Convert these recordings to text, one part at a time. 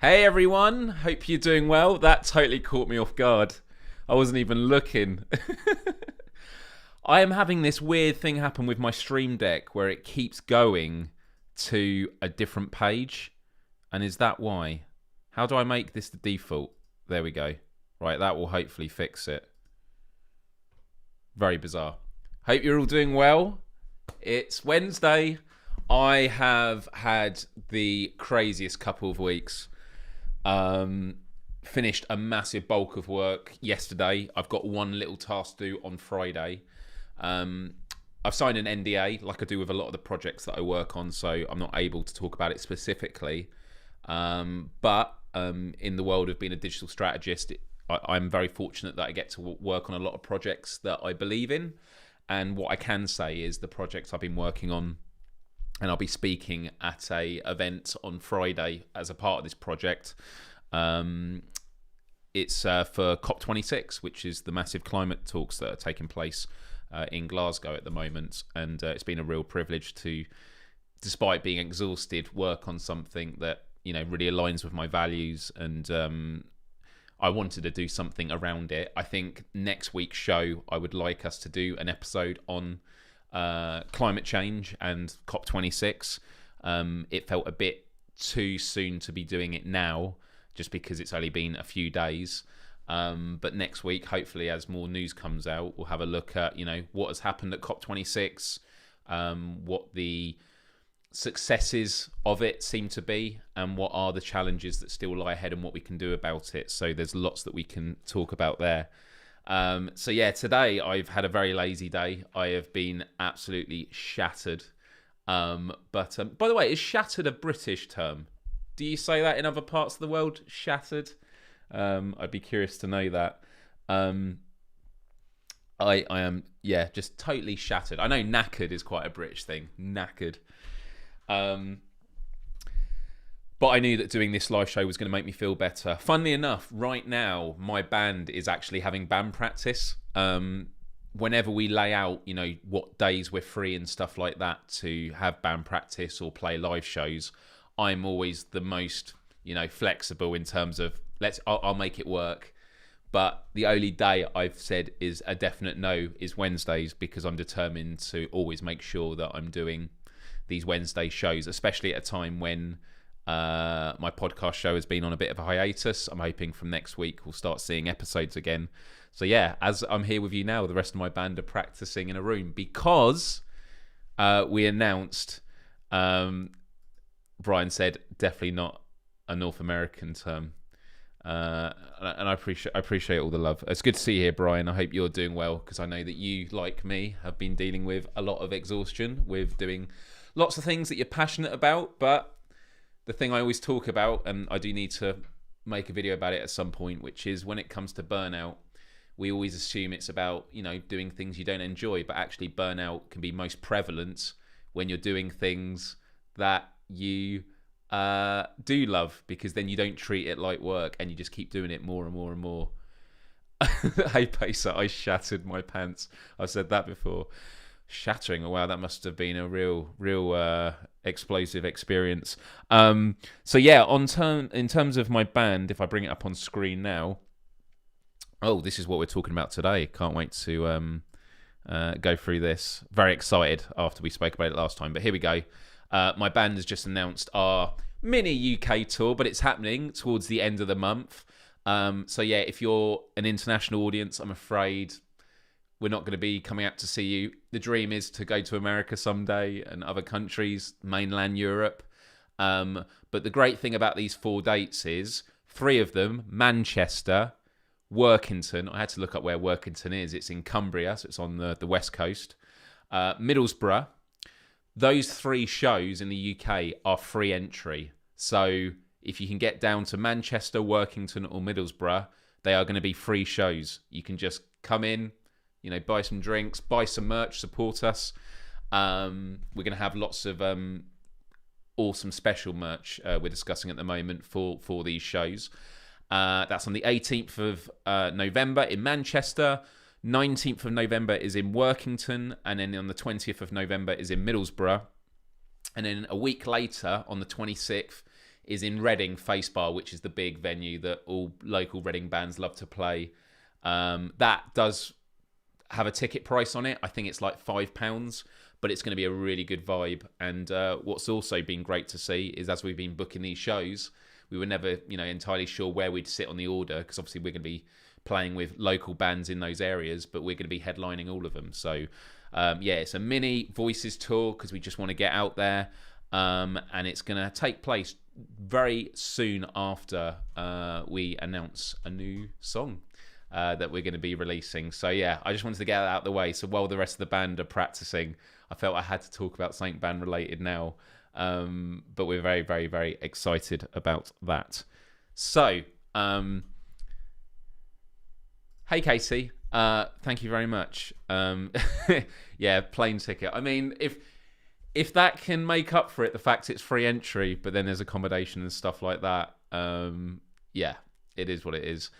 Hey everyone, hope you're doing well. That totally caught me off guard. I wasn't even looking. I am having this weird thing happen with my Stream Deck where it keeps going to a different page. And is that why? How do I make this the default? There we go. Right, that will hopefully fix it. Very bizarre. Hope you're all doing well. It's Wednesday. I have had the craziest couple of weeks. Finished a massive bulk of work yesterday. I've got one little task to do on Friday. I've signed an NDA like I do with a lot of the projects that I work on, so I'm not able to talk about it specifically. But in the world of being a digital strategist, I'm very fortunate that I get to work on a lot of projects that I believe in. And what I can say is the projects I've been working on, and I'll be speaking at a event on Friday as a part of this project. It's for COP26, which is the massive climate talks that are taking place in Glasgow at the moment. And it's been a real privilege to, despite being exhausted, work on something that, you know, really aligns with my values. And I wanted to do something around it. I think next week's show, I would like us to do an episode on climate change and COP26. It felt a bit too soon to be doing it now, just because it's only been a few days. But next week, hopefully, as more news comes out, we'll have a look at, you know, what has happened at COP26, what the successes of it seem to be, and what are the challenges that still lie ahead and what we can do about it. So there's lots that we can talk about there. So yeah, today I've had a very lazy day. I have been absolutely shattered. But by the way, is shattered a British term? Do you say that in other parts of the world? Shattered? I'd be curious to know that. I am, yeah, just totally shattered. I know knackered is quite a British thing. Knackered. But I knew that doing this live show was going to make me feel better. Funnily enough, right now, my band is actually having band practice. Whenever we lay out, you know, what days we're free and stuff like that to have band practice or play live shows, I'm always the most, you know, flexible in terms of I'll make it work. But the only day I've said is a definite no is Wednesdays, because I'm determined to always make sure that I'm doing these Wednesday shows, especially at a time when my podcast show has been on a bit of a hiatus. I'm hoping from next week we'll start seeing episodes again. So yeah, as I'm here with you now, the rest of my band are practicing in a room because we announced, Brian said, definitely not a North American term. And I appreciate all the love. It's good to see you here, Brian. I hope you're doing well, because I know that you, like me, have been dealing with a lot of exhaustion with doing lots of things that you're passionate about. But the thing I always talk about, and I do need to make a video about it at some point, which is when it comes to burnout, we always assume it's about, you know, doing things you don't enjoy, but actually burnout can be most prevalent when you're doing things that you do love, because then you don't treat it like work and you just keep doing it more and more and more. Hey Pacer, I shattered my pants. I've said that before. Shattering, oh wow, that must have been a real explosive experience. So yeah, in terms of my band, if I bring it up on screen now, oh, this is what we're talking about today. Can't wait to go through this. Very excited after we spoke about it last time, but here we go. My band has just announced our mini UK tour, but it's happening towards the end of the month. So yeah, if you're an international audience, I'm afraid we're not going to be coming out to see you. The dream is to go to America someday and other countries, mainland Europe. But the great thing about these 4 dates is 3 of them, Manchester, Workington. I had to look up where Workington is. It's in Cumbria, so it's on the west coast. Middlesbrough. Those 3 shows in the UK are free entry. So if you can get down to Manchester, Workington or Middlesbrough, they are going to be free shows. You can just come in, you know, buy some drinks, buy some merch, support us. We're going to have lots of awesome special merch we're discussing at the moment for these shows. That's on the 18th of November in Manchester. 19th of November is in Workington, and then on the 20th of November is in Middlesbrough. And then a week later, on the 26th, is in Reading, Face Bar, which is the big venue that all local Reading bands love to play. That does have a ticket price on it. I think it's like £5, but it's going to be a really good vibe. And what's also been great to see is as we've been booking these shows, we were never, entirely sure where we'd sit on the order, because obviously we're going to be playing with local bands in those areas, but we're going to be headlining all of them. So, it's a mini Voices tour because we just want to get out there. And it's going to take place very soon after we announce a new song that we're going to be releasing. So yeah, I just wanted to get that out of the way. So while the rest of the band are practicing, I felt I had to talk about something band related now. But we're very, very, very excited about that. So, hey Casey, thank you very much. Yeah, plane ticket. I mean, if that can make up for it, the fact it's free entry, but then there's accommodation and stuff like that, yeah, it is what it is.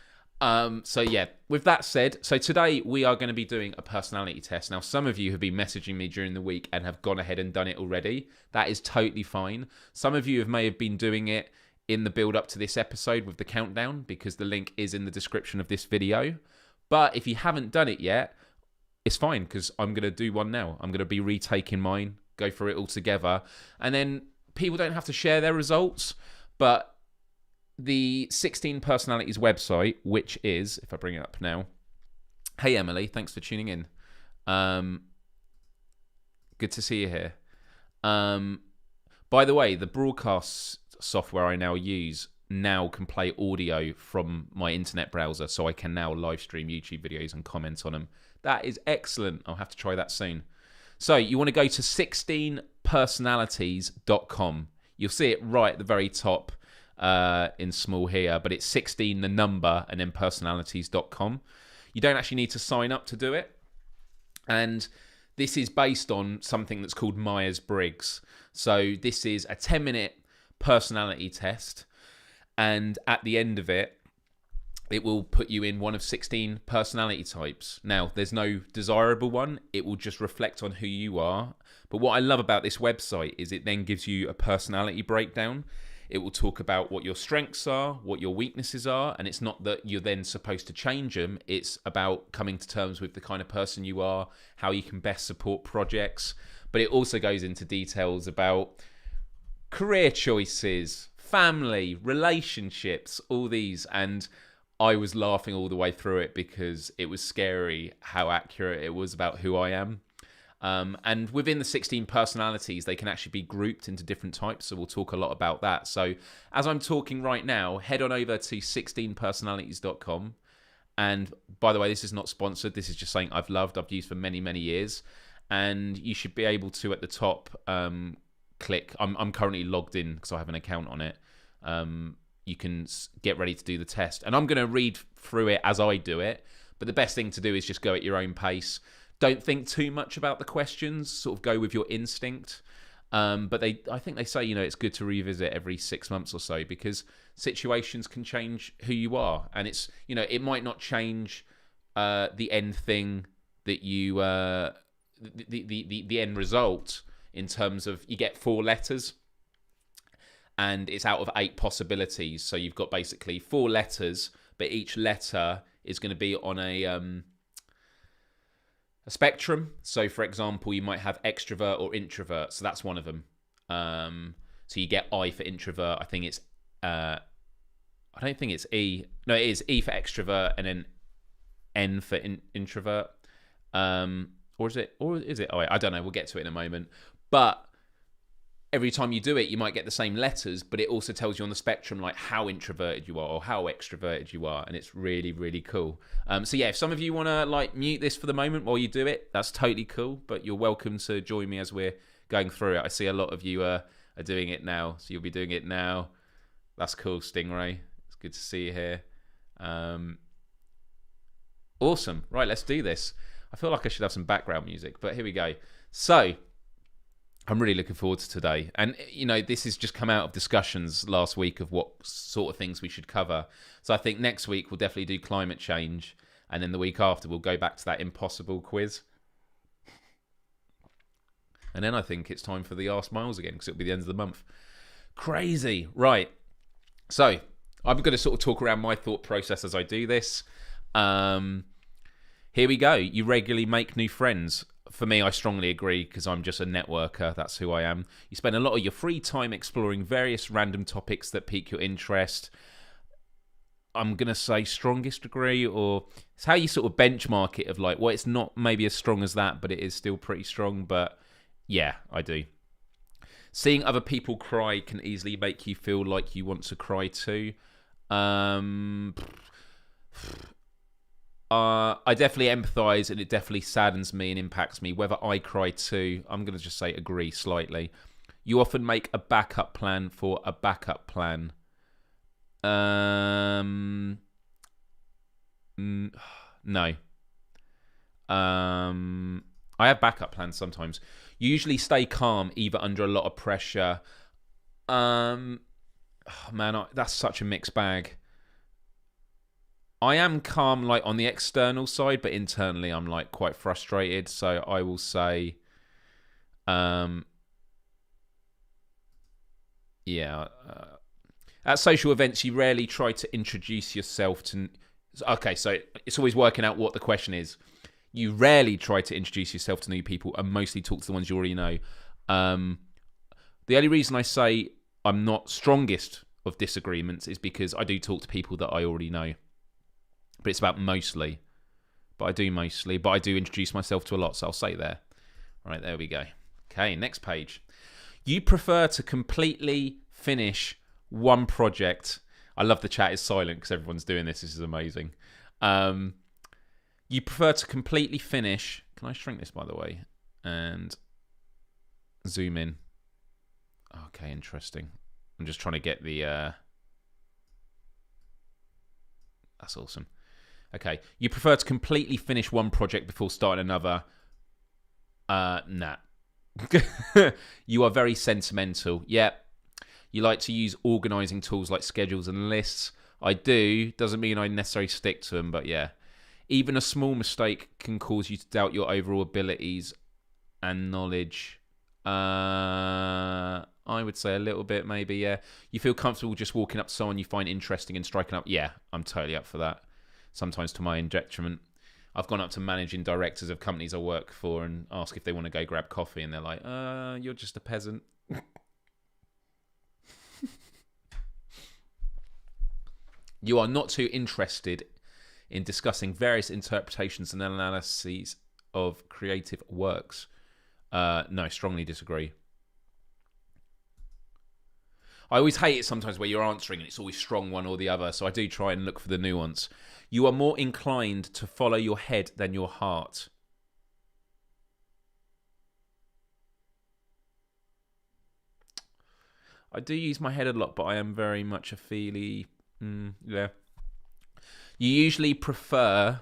So yeah, with that said, so today we are going to be doing a personality test. Now, some of you have been messaging me during the week and have gone ahead and done it already. That is totally fine. Some of you may have been doing it in the build up to this episode with the countdown, because the link is in the description of this video. But if you haven't done it yet, it's fine, because I'm going to do one now. I'm going to be retaking mine, go through it all together, and then people don't have to share their results, but the 16 Personalities website, which is, if I bring it up now, hey Emily, thanks for tuning in. Good to see you here. By the way, the broadcast software I now use now can play audio from my internet browser, so I can now live stream YouTube videos and comment on them. That is excellent. I'll have to try that soon. So you want to go to 16personalities.com. You'll see it right at the very top in small here, but it's 16 the number and then personalities.com. You don't actually need to sign up to do it, and this is based on something that's called Myers-Briggs. So this is a 10-minute personality test, and at the end of it, it will put you in one of 16 personality types. Now, there's no desirable one. It will just reflect on who you are. But what I love about this website is it then gives you a personality breakdown. It will talk about what your strengths are, what your weaknesses are, and it's not that you're then supposed to change them. It's about coming to terms with the kind of person you are, how you can best support projects. But it also goes into details about career choices, family, relationships, all these. And I was laughing all the way through it because it was scary how accurate it was about who I am. And within the 16 personalities, they can actually be grouped into different types. So we'll talk a lot about that. So as I'm talking right now, head on over to 16personalities.com. And by the way, this is not sponsored. This is just something I've used for many, many years. And you should be able to, at the top, click. I'm currently logged in because I have an account on it. You can get ready to do the test. And I'm going to read through it as I do it. But the best thing to do is just go at your own pace. Don't think too much about the questions. Sort of go with your instinct. But I think they say, it's good to revisit every 6 months or so, because situations can change who you are. And it's, it might not change the end thing that you, the end result, in terms of you get 4 letters. And it's out of 8 possibilities. So you've got basically 4 letters, but each letter is going to be on a spectrum. So, for example, you might have extrovert or introvert. So that's one of them. So you get I for introvert. I think it's, I don't think it's E. No, it is E for extrovert and then N for introvert. Or is it I? I don't know. We'll get to it in a moment. But every time you do it, you might get the same letters, but it also tells you on the spectrum like how introverted you are or how extroverted you are, and it's really, really cool. So yeah, if some of you want to like mute this for the moment while you do it, that's totally cool, but you're welcome to join me as we're going through it. I see a lot of you are doing it now, so you'll be doing it now. That's cool, Stingray. It's good to see you here. Awesome. Right, let's do this. I feel like I should have some background music, but here we go. So I'm really looking forward to today. And, this has just come out of discussions last week of what sort of things we should cover. So I think next week we'll definitely do climate change. And then the week after we'll go back to that impossible quiz. And then I think it's time for the Ask Myles again, because it'll be the end of the month. Crazy. Right. So I'm going to sort of talk around my thought process as I do this. Here we go. You regularly make new friends. For me, I strongly agree because I'm just a networker. That's who I am. You spend a lot of your free time exploring various random topics that pique your interest. I'm going to say strongest degree, or it's how you sort of benchmark it of like, well, it's not maybe as strong as that, but it is still pretty strong. But yeah, I do. Seeing other people cry can easily make you feel like you want to cry too. I definitely empathise, and it definitely saddens me and impacts me. Whether I cry too, I'm going to just say agree slightly. You often make a backup plan for a backup plan. No. I have backup plans sometimes. You usually stay calm, either under a lot of pressure. Man, that's such a mixed bag. I am calm, like on the external side, but internally I'm like quite frustrated. So I will say, yeah. At social events, you rarely try to introduce yourself to. Okay, so it's always working out what the question is. You rarely try to introduce yourself to new people, and mostly talk to the ones you already know. The only reason I say I'm not strongest of disagreements is because I do talk to people that I already know. But it's about mostly. But I do mostly. But I do introduce myself to a lot, so I'll say there. All right, there we go. Okay, next page. You prefer to completely finish one project. I love the chat is silent because everyone's doing this. This is amazing. You prefer to completely finish. Can I shrink this, by the way? And zoom in. Okay, interesting. I'm just trying to get the... That's awesome. Okay. You prefer to completely finish one project before starting another. Nah. You are very sentimental. Yep. You like to use organising tools like schedules and lists. I do. Doesn't mean I necessarily stick to them, but yeah. Even a small mistake can cause you to doubt your overall abilities and knowledge. I would say a little bit, maybe, yeah. You feel comfortable just walking up to someone you find interesting and striking up. Yeah, I'm totally up for that. Sometimes to my detriment. I've gone up to managing directors of companies I work for and ask if they want to go grab coffee, and they're like, you're just a peasant. You are not too interested in discussing various interpretations and analyses of creative works. No, strongly disagree. I always hate it sometimes where you're answering and it's always strong one or the other, so I do try and look for the nuance. You are more inclined to follow your head than your heart. I do use my head a lot, but I am very much a feely... yeah. You usually prefer...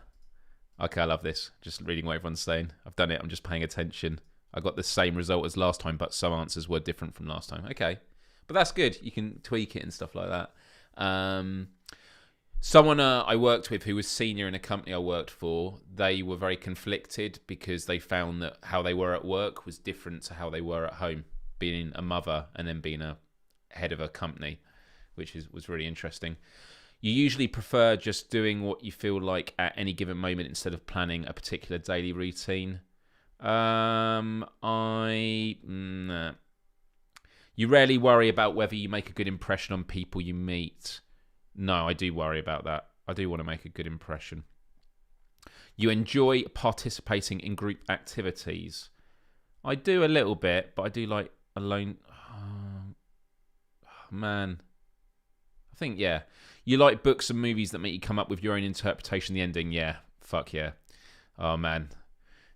Okay, I love this. Just reading what everyone's saying. I've done it. I'm just paying attention. I got the same result as last time, but some answers were different from last time. Okay. But that's good. You can tweak it and stuff like that. Someone I worked with who was senior in a company I worked for, they were very conflicted because they found that how they were at work was different to how they were at home, being a mother and then being a head of a company, which was really interesting. You usually prefer just doing what you feel like at any given moment instead of planning a particular daily routine. Nah. You rarely worry about whether you make a good impression on people you meet. No, I do worry about that. I do want to make a good impression. You enjoy participating in group activities. I do a little bit, but I do like alone. Man. I think, yeah. You like books and movies that make you come up with your own interpretation of the ending. Yeah, fuck yeah. Oh, man.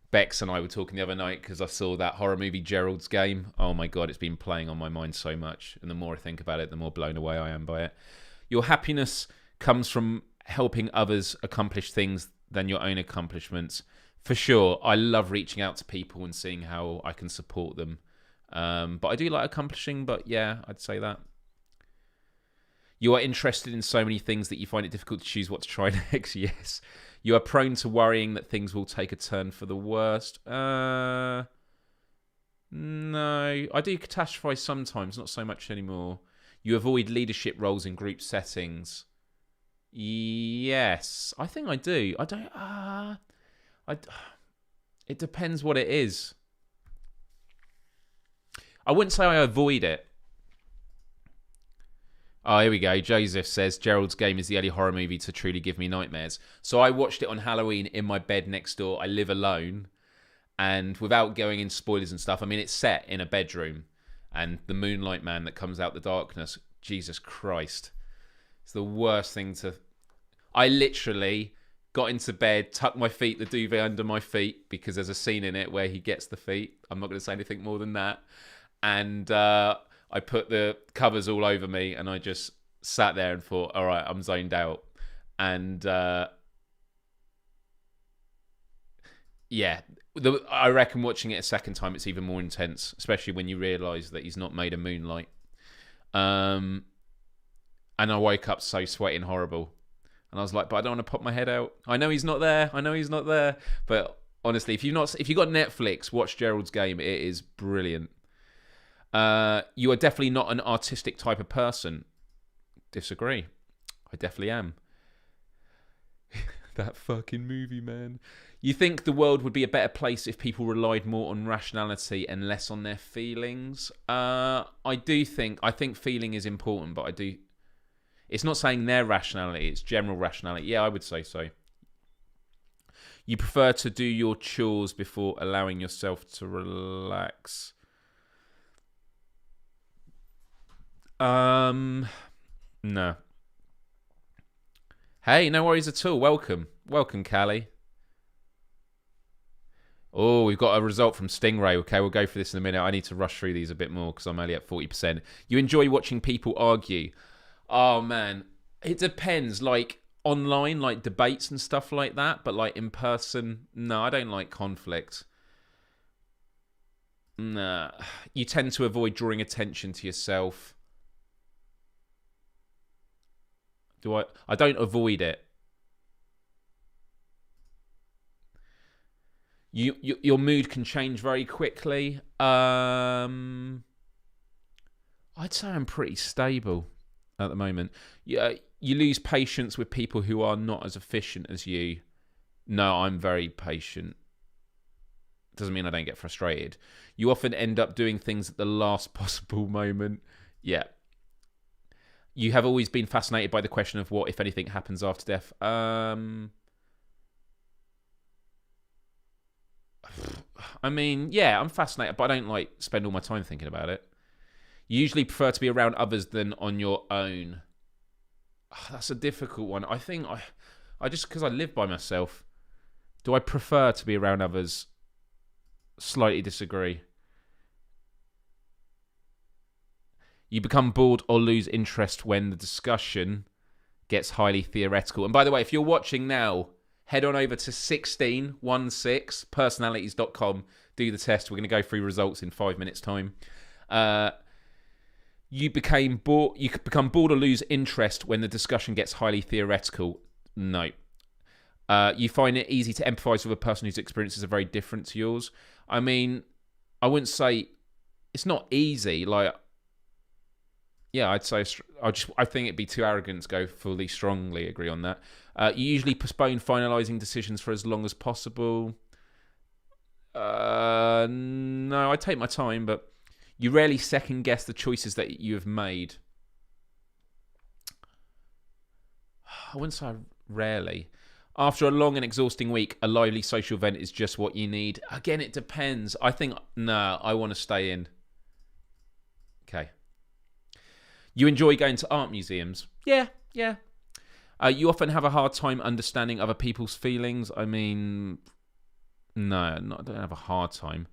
Bex and I were talking the other night because I saw that horror movie Gerald's Game. Oh my God, it's been playing on my mind so much. And the more I think about it, the more blown away I am by it. Your happiness comes from helping others accomplish things than your own accomplishments. For sure, I love reaching out to people and seeing how I can support them. But I do like accomplishing, but yeah, I'd say that. You are interested in so many things that you find it difficult to choose what to try next. Yes. You are prone to worrying that things will take a turn for the worst. No. I do catastrophize sometimes, not so much anymore. You avoid leadership roles in group settings. Yes, I think I do. I don't. It depends what it is. I wouldn't say I avoid it. Oh, here we go. Joseph says Gerald's Game is the only horror movie to truly give me nightmares. So I watched it on Halloween in my bed next door. I live alone. And without going into spoilers and stuff, I mean, it's set in a bedroom. And the Moonlight Man that comes out the darkness, Jesus Christ. It's the worst thing to... I literally got into bed, tucked my feet, the duvet under my feet, because there's a scene in it where he gets the feet. I'm not going to say anything more than that. And I put the covers all over me, and I just sat there and thought, all right, I'm zoned out. And yeah, I reckon watching it a second time, it's even more intense, especially when you realise that he's not made of moonlight. And I woke up so sweaty and horrible. And I was like, but I don't want to pop my head out. I know he's not there. But honestly, if you've got Netflix, watch Gerald's Game. It is brilliant. You are definitely not an artistic type of person. Disagree. I definitely am. That fucking movie, man. You think the world would be a better place if people relied more on rationality and less on their feelings? I think feeling is important, but it's not saying their rationality, it's general rationality. Yeah, I would say so. You prefer to do your chores before allowing yourself to relax. No. Hey, no worries at all. Welcome, Callie. Oh, we've got a result from Stingray. Okay, we'll go for this in a minute. I need to rush through these a bit more because I'm only at 40%. You enjoy watching people argue. Oh, man. It depends. Like, online, like debates and stuff like that. But, like, in person, no, I don't like conflict. Nah. You tend to avoid drawing attention to yourself. I don't avoid it. Your mood can change very quickly. I'd say I'm pretty stable at the moment. You lose patience with people who are not as efficient as you. No, I'm very patient. Doesn't mean I don't get frustrated. You often end up doing things at the last possible moment. Yeah. You have always been fascinated by the question of what, if anything, happens after death. I mean, yeah, I'm fascinated, but I don't like spend all my time thinking about it. You usually prefer to be around others than on your own. That's a difficult one. I think I just because I live by myself. Do I prefer to be around others? Slightly disagree. You become bored or lose interest when the discussion gets highly theoretical. And by the way, if you're watching now, head on over to 16personalities.com. Do the test. We're going to go through results in 5 minutes' time. You become bored or lose interest when the discussion gets highly theoretical. No. You find it easy to empathise with a person whose experiences are very different to yours. I mean, I wouldn't say it's not easy. Like, yeah, I'd say I think it'd be too arrogant to go fully strongly agree on that. You usually postpone finalising decisions for as long as possible. No, I take my time, but you rarely second guess the choices that you have made. I wouldn't say rarely. After a long and exhausting week, a lively social event is just what you need. Again, it depends. I think, no, I want to stay in. Okay. You enjoy going to art museums? Yeah. You often have a hard time understanding other people's feelings. I mean, no, I don't have a hard time.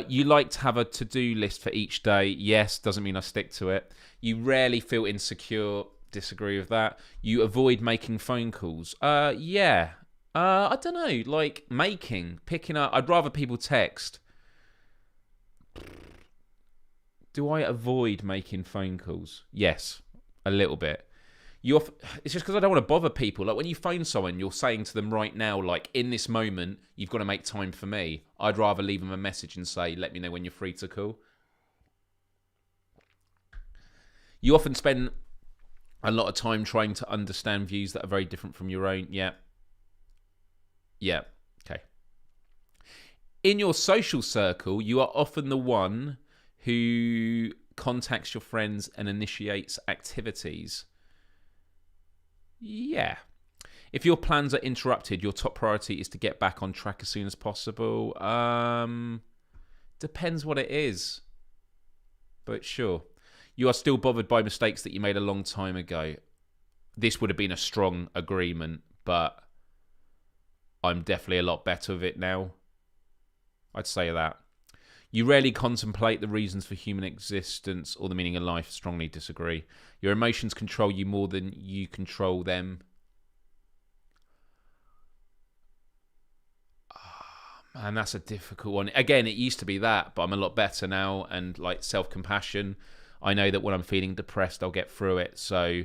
You like to have a to-do list for each day. Yes, doesn't mean I stick to it. You rarely feel insecure. Disagree with that. You avoid making phone calls. Yeah. I don't know. Like picking up. I'd rather people text. Do I avoid making phone calls? Yes, a little bit. It's just because I don't want to bother people. Like when you phone someone, you're saying to them right now, like in this moment, you've got to make time for me. I'd rather leave them a message and say, let me know when you're free to call. You often spend a lot of time trying to understand views that are very different from your own. Yeah. Yeah. Okay. In your social circle, you are often the one who contacts your friends and initiates activities. Yeah. If your plans are interrupted, your top priority is to get back on track as soon as possible. Depends what it is. But sure. You are still bothered by mistakes that you made a long time ago. This would have been a strong agreement, but I'm definitely a lot better with it now. I'd say that. You rarely contemplate the reasons for human existence or the meaning of life. Strongly disagree. Your emotions control you more than you control them. Oh, man, that's a difficult one. Again, it used to be that, but I'm a lot better now. And like self-compassion, I know that when I'm feeling depressed, I'll get through it. So,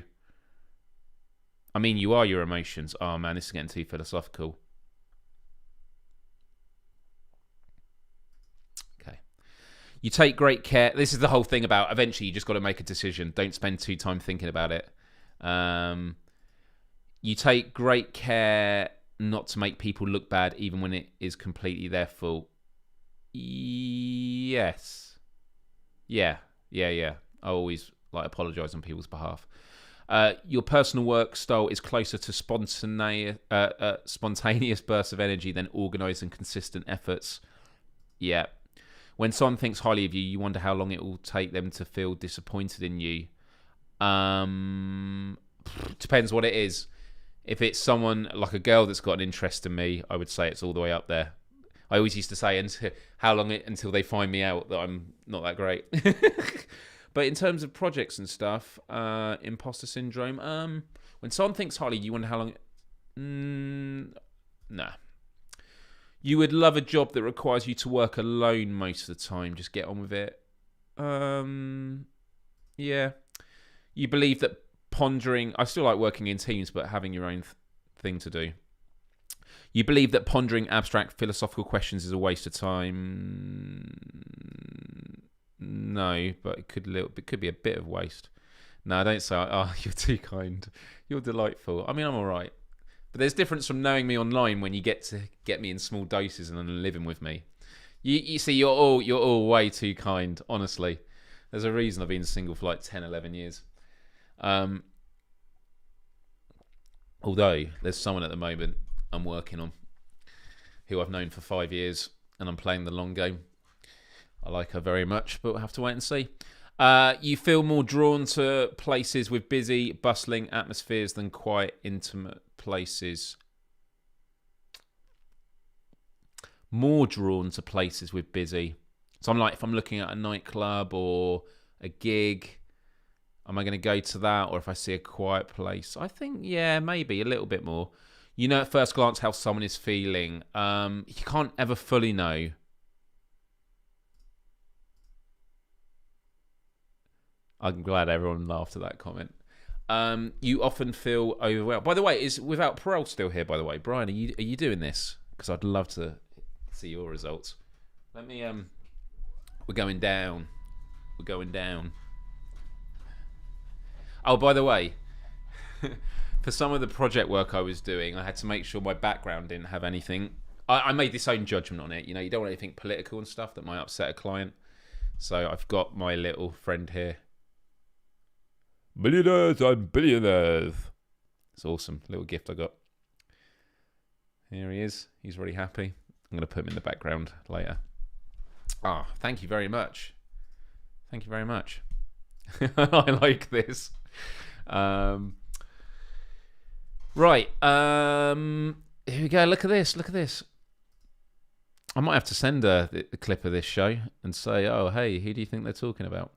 I mean, you are your emotions. Oh man, this is getting too philosophical. You take great care. This is the whole thing about eventually you just got to make a decision. Don't spend too time thinking about it. You take great care not to make people look bad even when it is completely their fault. Yes. Yeah. I always apologise on people's behalf. Your personal work style is closer to spontaneous bursts of energy than organised and consistent efforts. Yeah. When someone thinks highly of you, you wonder how long it will take them to feel disappointed in you. Depends what it is. If it's someone like a girl that's got an interest in me, I would say it's all the way up there. I always used to say until they find me out that I'm not that great. But in terms of projects and stuff, imposter syndrome, when someone thinks highly, you wonder how long... Nah. You would love a job that requires you to work alone most of the time. Just get on with it. Yeah. You believe that pondering... I still like working in teams, but having your own thing to do. You believe that pondering abstract philosophical questions is a waste of time. No, but it could be a bit of waste. No, don't say, oh, you're too kind. You're delightful. I mean, I'm all right. But there's difference from knowing me online when you get to get me in small doses and then living with me. You see, you're all way too kind, honestly. There's a reason I've been single for like 10, 11 years. Although, there's someone at the moment I'm working on who I've known for 5 years and I'm playing the long game. I like her very much, but we'll have to wait and see. You feel more drawn to places with busy, bustling atmospheres than quiet, intimate places. More drawn to places with busy. So I'm like, if I'm looking at a nightclub or a gig, am I going to go to that? Or if I see a quiet place, I think, yeah, maybe a little bit more. You know at first glance how someone is feeling. You can't ever fully know. I'm glad everyone laughed at that comment. You often feel overwhelmed. By the way, is Without Parole still here, by the way? Brian, are you doing this? Because I'd love to see your results. Let me... We're going down. Oh, by the way, for some of the project work I was doing, I had to make sure my background didn't have anything. I made this own judgment on it. You know, you don't want anything political and stuff that might upset a client. So I've got my little friend here. Millionaires and billionaires. It's awesome. Little gift I got. Here he is. He's really happy. I'm going to put him in the background later. Thank you very much. Thank you very much. I like this. Right. Here we go. Look at this. I might have to send her the clip of this show and say, oh, hey, who do you think they're talking about?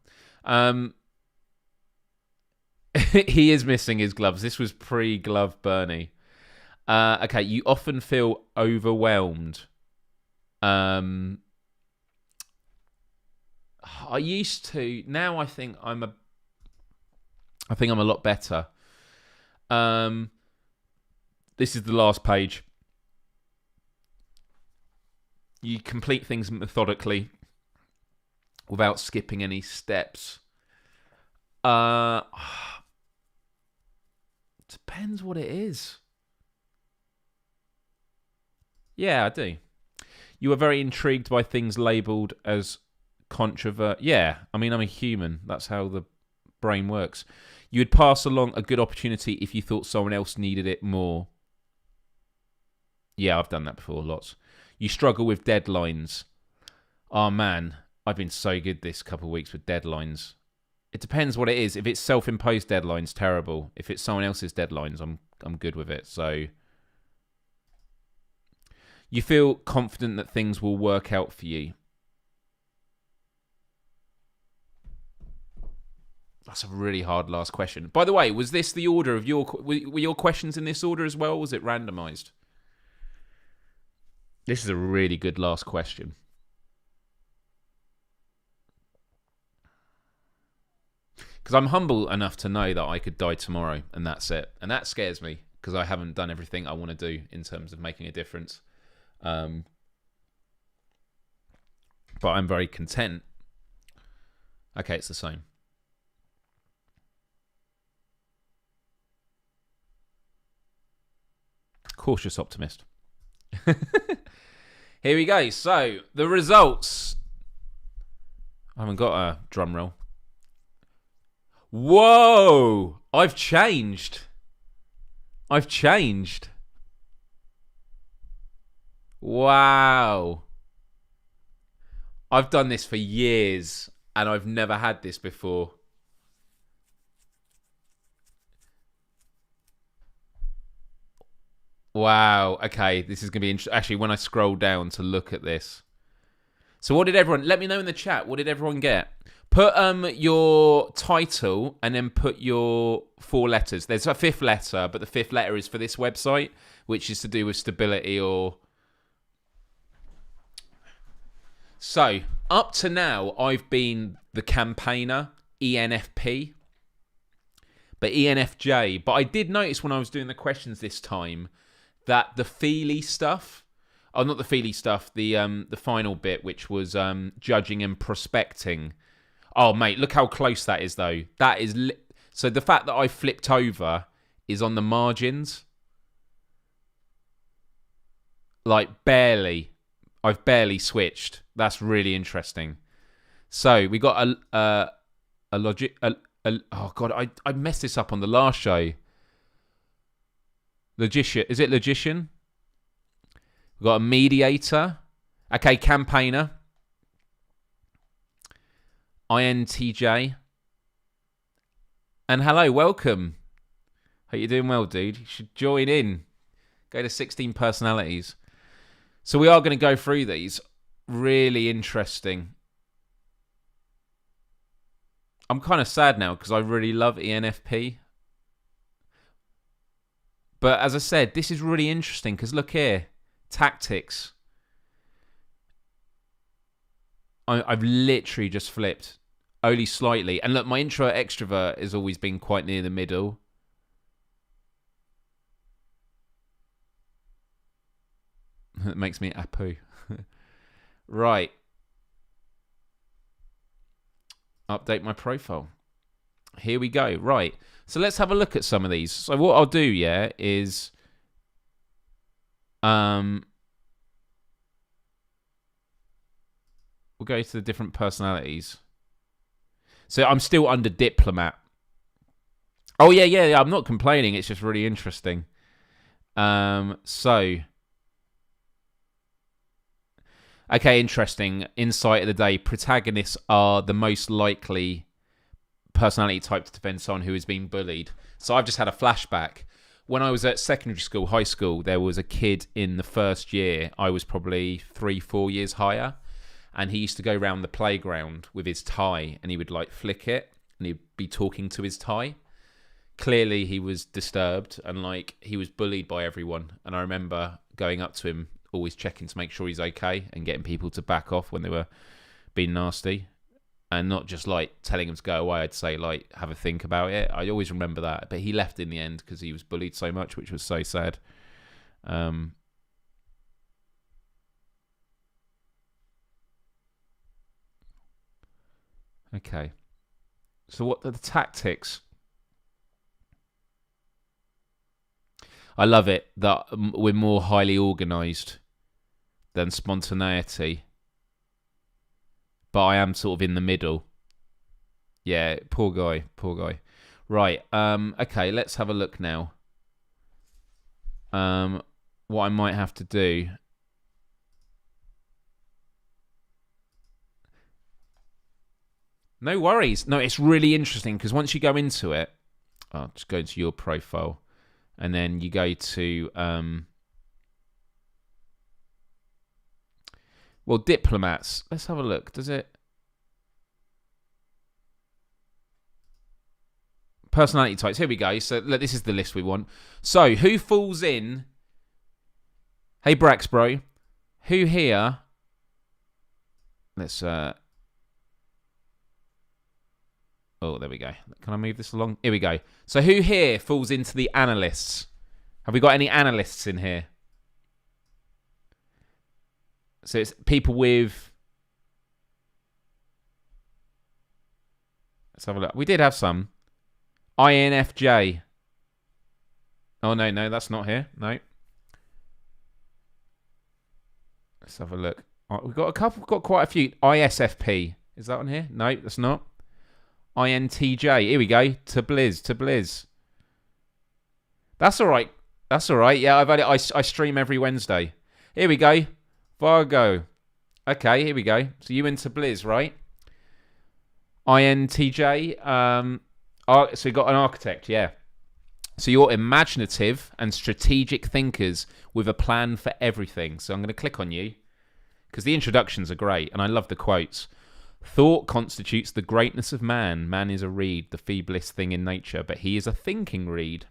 He is missing his gloves. This was pre-glove Bernie. Okay, you often feel overwhelmed. I used to. Now I think I'm a lot better. This is the last page. You complete things methodically without skipping any steps. Uh, depends what it is. Yeah, I do. You are very intrigued by things labelled as controvert. Yeah, I mean, I'm a human. That's how the brain works. You would pass along a good opportunity if you thought someone else needed it more. Yeah, I've done that before, lots. You struggle with deadlines. Oh, man, I've been so good this couple of weeks with deadlines. It depends what it is. If it's self-imposed deadlines, terrible. If it's someone else's deadlines, I'm good with it. So you feel confident that things will work out for you. That's a really hard last question. By the way, was this the order of were your questions in this order as well? Or was it randomized? This is a really good last question. Because I'm humble enough to know that I could die tomorrow and that's it. And that scares me because I haven't done everything I want to do in terms of making a difference. But I'm very content. Okay, it's the same. Cautious optimist. Here we go. So, the results. I haven't got a drum roll. Whoa! I've changed. Wow. I've done this for years and I've never had this before. Wow. Okay, this is going to be interesting. Actually, when I scroll down to look at this. So what did everyone... Let me know in the chat. What did everyone get? Put your title and then put your 4 letters. There's a 5th letter, but the 5th letter is for this website, which is to do with stability or... So, up to now, I've been the campaigner, ENFP, but ENFJ. But I did notice when I was doing the questions this time that the feely stuff... Oh, not the feely stuff, the final bit, which was judging and prospecting. Oh, mate, look how close that is, though. That is... So the fact that I flipped over is on the margins. Like, barely. I've barely switched. That's really interesting. So we got a logic... oh, God, I messed this up on the last show. Logician. Is it logician? We've got a mediator. Okay, campaigner. INTJ. And hello, welcome. Hope you're doing well, dude. You should join in. Go to 16 personalities. So we are going to go through these. Really interesting. I'm kind of sad now because I really love ENFP. But as I said, this is really interesting because look here. Tactics. I've literally just flipped. Only slightly. And look, my introvert extrovert has always been quite near the middle. It makes me apu. Right. Update my profile. Here we go. Right. So let's have a look at some of these. So what I'll do, yeah, is... we'll go to the different personalities. So I'm still under diplomat. Oh, yeah. I'm not complaining. It's just really interesting. So... Okay, interesting. Insight of the day. Protagonists are the most likely personality type to defend someone who has been bullied. So I've just had a flashback. When I was at secondary school, high school, there was a kid in the first year. I was probably 3-4 years higher. And he used to go around the playground with his tie and he would like flick it and he'd be talking to his tie. Clearly he was disturbed and like he was bullied by everyone. And I remember going up to him, always checking to make sure he's okay and getting people to back off when they were being nasty and not just like telling him to go away. I'd say like have a think about it. I always remember that, but he left in the end because he was bullied so much, which was so sad. Okay. So what are the tactics? I love it that we're more highly organised than spontaneity. But I am sort of in the middle. Yeah, poor guy. Right, okay, let's have a look now. What I might have to do... No worries. No, it's really interesting because once you go into it... I'll just go into your profile. And then you go to... well, diplomats. Let's have a look. Does it... Personality types. Here we go. So look, this is the list we want. So who falls in? Hey Brax, bro. Who here? Let's. Oh, there we go. Can I move this along? Here we go. So who here falls into the analysts? Have we got any analysts in here? So it's people with. Let's have a look. We did have some. INFJ. Oh, no, that's not here. No. Let's have a look. We've got a couple, we've got quite a few. ISFP. Is that on here? No, that's not. INTJ. Here we go. To Blizz. That's all right. Yeah, I've had it. I stream every Wednesday. Here we go. Vargo. Okay, here we go. So you into Blizz, right? INTJ. So you got an architect, yeah. So you're imaginative and strategic thinkers with a plan for everything. So I'm going to click on you because the introductions are great and I love the quotes. Thought constitutes the greatness of man. Man is a reed, the feeblest thing in nature, but he is a thinking reed.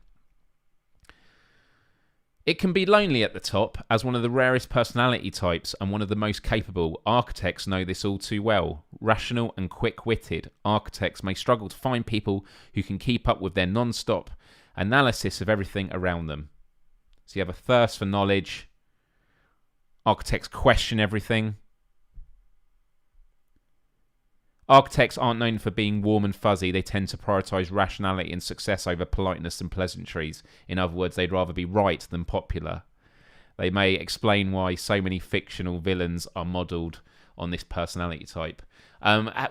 It can be lonely at the top. As one of the rarest personality types and one of the most capable, architects know this all too well. Rational and quick-witted, architects may struggle to find people who can keep up with their non-stop analysis of everything around them. So you have a thirst for knowledge. Architects question everything. Architects aren't known for being warm and fuzzy. They tend to prioritise rationality and success over politeness and pleasantries. In other words, they'd rather be right than popular. They may explain why so many fictional villains are modelled on this personality type.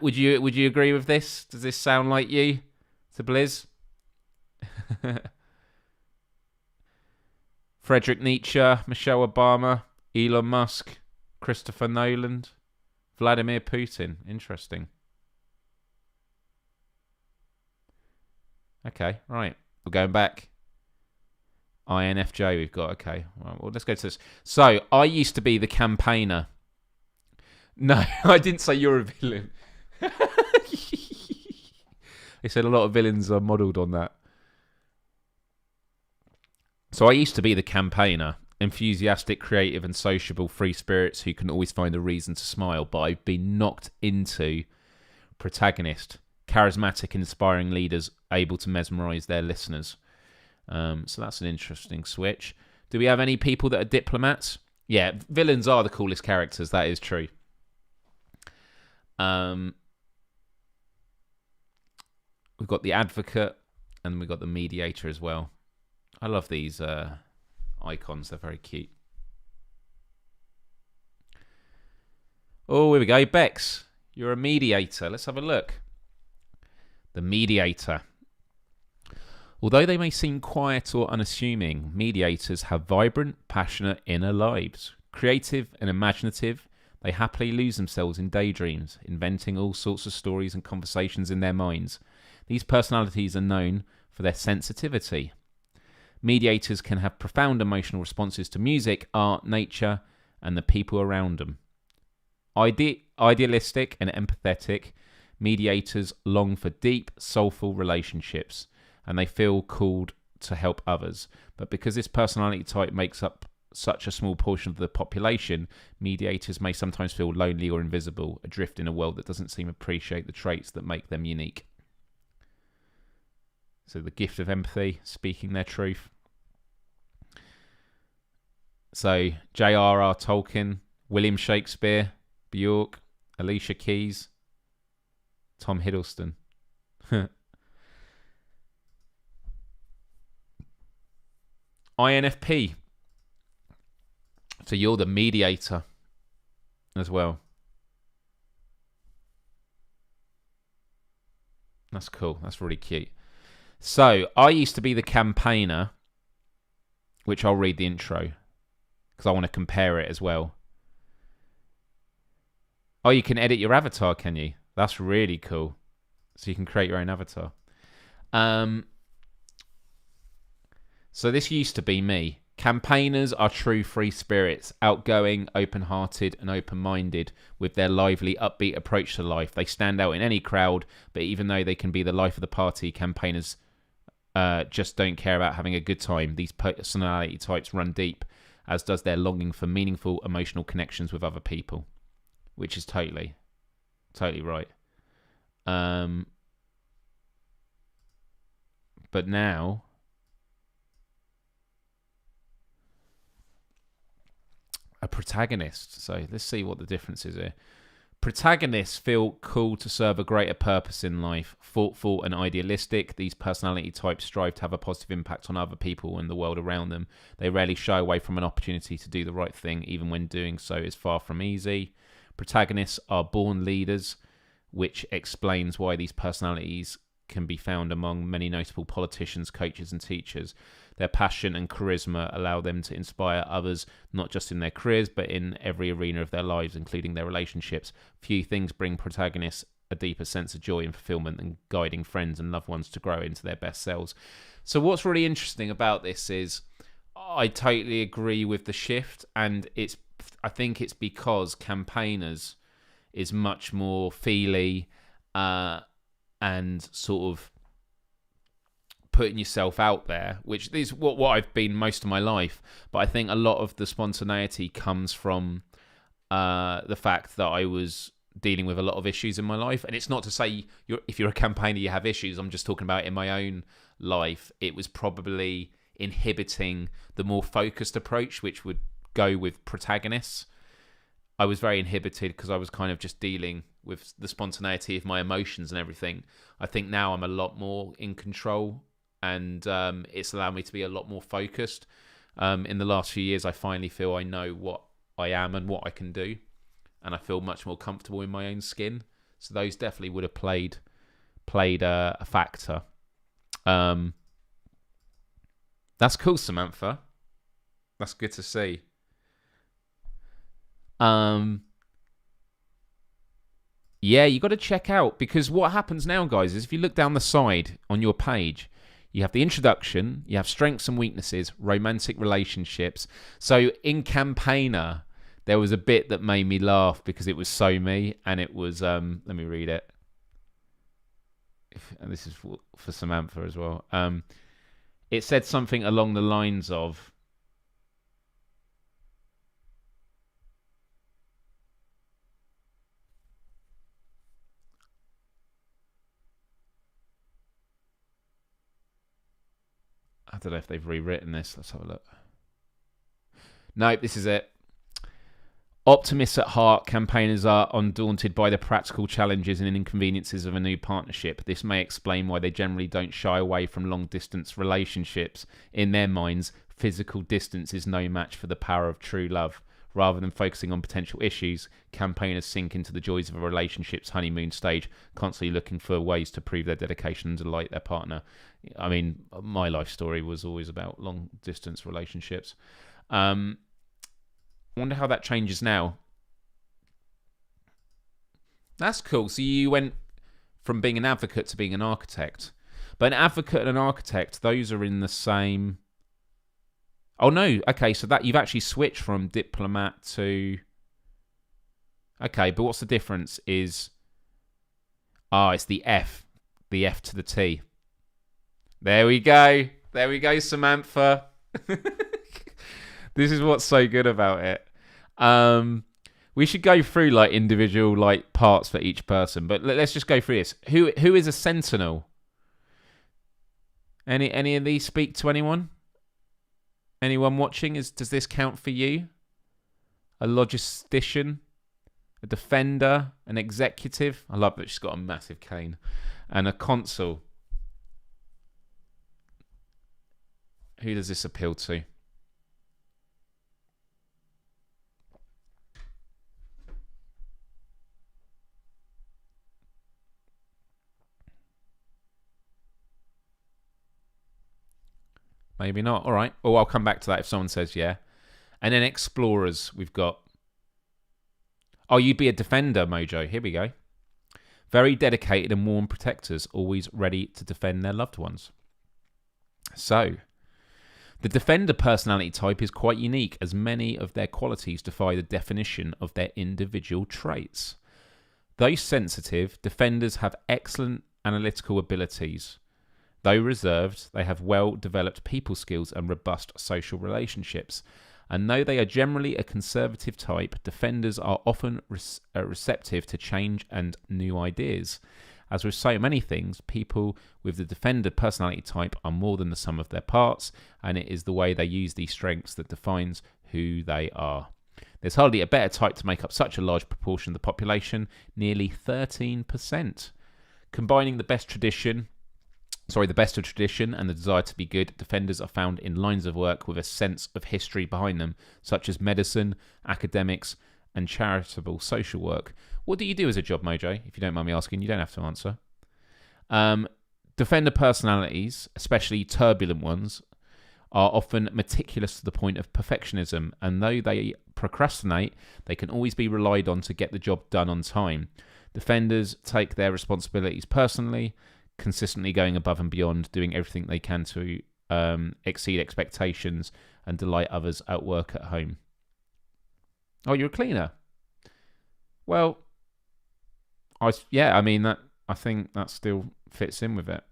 Would you agree with this? Does this sound like you, to Blizz? Friedrich Nietzsche, Michelle Obama, Elon Musk, Christopher Nolan, Vladimir Putin. Interesting. Okay, right. We're going back. INFJ we've got. Okay, well, let's go to this. So, I used to be the campaigner. No, I didn't say you're a villain. They said a lot of villains are modelled on that. So, I used to be the campaigner. Enthusiastic, creative and sociable free spirits who can always find a reason to smile. But I've been knocked into protagonist. Charismatic, inspiring leaders able to mesmerise their listeners. So that's an interesting switch. Do we have any people that are diplomats? Yeah, villains are the coolest characters. That is true. We've got the advocate and we've got the mediator as well. I love these icons. They're very cute. Oh, here we go. Bex, you're a mediator. Let's have a look. The mediator. Although they may seem quiet or unassuming, mediators have vibrant, passionate inner lives. Creative and imaginative, they happily lose themselves in daydreams, inventing all sorts of stories and conversations in their minds. These personalities are known for their sensitivity. Mediators can have profound emotional responses to music, art, nature, and the people around them. Idealistic and empathetic, mediators long for deep, soulful relationships, and they feel called to help others. But because this personality type makes up such a small portion of the population, mediators may sometimes feel lonely or invisible, adrift in a world that doesn't seem to appreciate the traits that make them unique. So the gift of empathy, speaking their truth. So J.R.R. Tolkien, William Shakespeare, Bjork, Alicia Keys, Tom Hiddleston. INFP. So you're the mediator as well. That's cool. That's really cute. So I used to be the campaigner, which I'll read the intro because I want to compare it as well. Oh, you can edit your avatar, can you? That's really cool. So you can create your own avatar. So this used to be me. Campaigners are true free spirits, outgoing, open-hearted and open-minded with their lively, upbeat approach to life. They stand out in any crowd, but even though they can be the life of the party, campaigners just don't care about having a good time. These personality types run deep, as does their longing for meaningful emotional connections with other people, which is totally right. But now... a protagonist. So let's see what the difference is here. Protagonists feel called to serve a greater purpose in life. Thoughtful and idealistic, these personality types strive to have a positive impact on other people and the world around them. They rarely shy away from an opportunity to do the right thing, even when doing so is far from easy. Protagonists are born leaders, which explains why these personalities can be found among many notable politicians, coaches and teachers. Their passion and charisma allow them to inspire others, not just in their careers, but in every arena of their lives, including their relationships. Few things bring protagonists a deeper sense of joy and fulfillment than guiding friends and loved ones to grow into their best selves. So what's really interesting about this is I totally agree with the shift, and I think it's because campaigners is much more feely and sort of putting yourself out there, which is what I've been most of my life. But I think a lot of the spontaneity comes from the fact that I was dealing with a lot of issues in my life. And it's not to say if you're a campaigner, you have issues. I'm just talking about in my own life. It was probably inhibiting the more focused approach, which would go with protagonists. I was very inhibited because I was kind of just dealing with the spontaneity of my emotions and everything. I think now I'm a lot more in control, and it's allowed me to be a lot more focused. In the last few years, I finally feel I know what I am and what I can do, and I feel much more comfortable in my own skin. So those definitely would have played a factor. That's cool, Samantha. That's good to see. Yeah, you got to check out, because what happens now, guys, is if you look down the side on your page, you have the introduction, you have strengths and weaknesses, romantic relationships. So in Campaigner, there was a bit that made me laugh because it was so me, and it was, let me read it. And this is for Samantha as well. It said something along the lines of, I don't know if they've rewritten this. Let's have a look. Nope, this is it. Optimists at heart, campaigners are undaunted by the practical challenges and inconveniences of a new partnership. This may explain why they generally don't shy away from long-distance relationships. In their minds, physical distance is no match for the power of true love. Rather than focusing on potential issues, campaigners sink into the joys of a relationship's honeymoon stage, constantly looking for ways to prove their dedication and delight their partner. I mean, my life story was always about long-distance relationships. I wonder how that changes now. That's cool. So you went from being an advocate to being an architect. But an advocate and an architect, those are in the same... Oh, no. Okay, so that you've actually switched from diplomat to... Okay, but what's the difference is... it's the F. The F to the T. There we go. There we go, Samantha. This is what's so good about it. We should go through like individual like parts for each person, but let's just go through this. Who is a sentinel? Any of these speak to anyone? Anyone watching? Does this count for you? A logistician, a defender, an executive. I love that she's got a massive cane. And a consul. Who does this appeal to? Maybe not. All right. Well, I'll come back to that if someone says yeah. And then explorers, we've got. Oh, you'd be a defender, Mojo. Here we go. Very dedicated and warm protectors, always ready to defend their loved ones. So, the defender personality type is quite unique, as many of their qualities defy the definition of their individual traits. Though sensitive, defenders have excellent analytical abilities. Though reserved, they have well-developed people skills and robust social relationships. And though they are generally a conservative type, defenders are often receptive to change and new ideas. As with so many things, people with the defender personality type are more than the sum of their parts, and it is the way they use these strengths that defines who they are. There's hardly a better type to make up such a large proportion of the population, nearly 13%. Combining the best of tradition and the desire to be good, defenders are found in lines of work with a sense of history behind them, such as medicine, academics, and charitable social work. What do you do as a job, Mojo? If you don't mind me asking, you don't have to answer. Defender personalities, especially turbulent ones, are often meticulous to the point of perfectionism, and though they procrastinate, they can always be relied on to get the job done on time. Defenders take their responsibilities personally, consistently going above and beyond, doing everything they can to exceed expectations and delight others at work, at home. Oh, you're a cleaner. Well, I think that still fits in with it.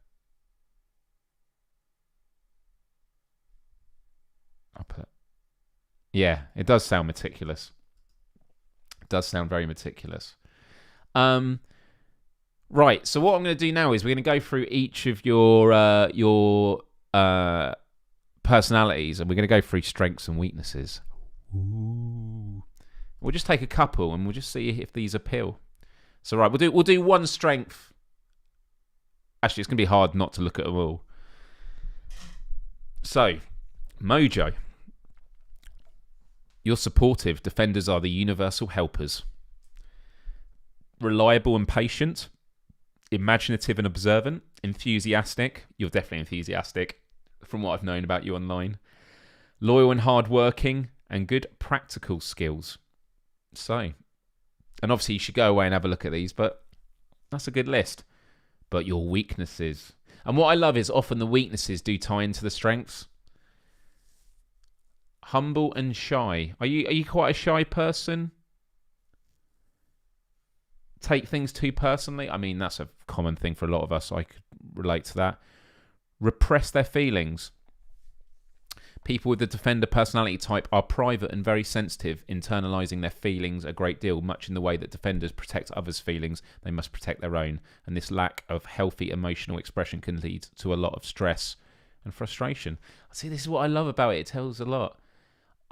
Yeah, it does sound meticulous. It does sound very meticulous. Right, so what I'm going to do now is we're going to go through each of your personalities, and we're going to go through strengths and weaknesses. Ooh. We'll just take a couple, and we'll just see if these appeal. So right, we'll do one strength. Actually, it's going to be hard not to look at them all. So, Mojo, you're supportive. Defenders are the universal helpers. Reliable and patient. Imaginative and observant. Enthusiastic. You're definitely enthusiastic from what I've known about you online. Loyal and hardworking, and good practical skills. So, and obviously you should go away and have a look at these, but that's a good list. But your weaknesses. And what I love is often the weaknesses do tie into the strengths. Humble and shy. Are you quite a shy person? Take things too personally? I mean, that's a common thing for a lot of us. I could relate to that. Repress their feelings. People with the defender personality type are private and very sensitive, internalising their feelings a great deal, much in the way that defenders protect others' feelings, they must protect their own. And this lack of healthy emotional expression can lead to a lot of stress and frustration. See, this is what I love about it. It tells a lot.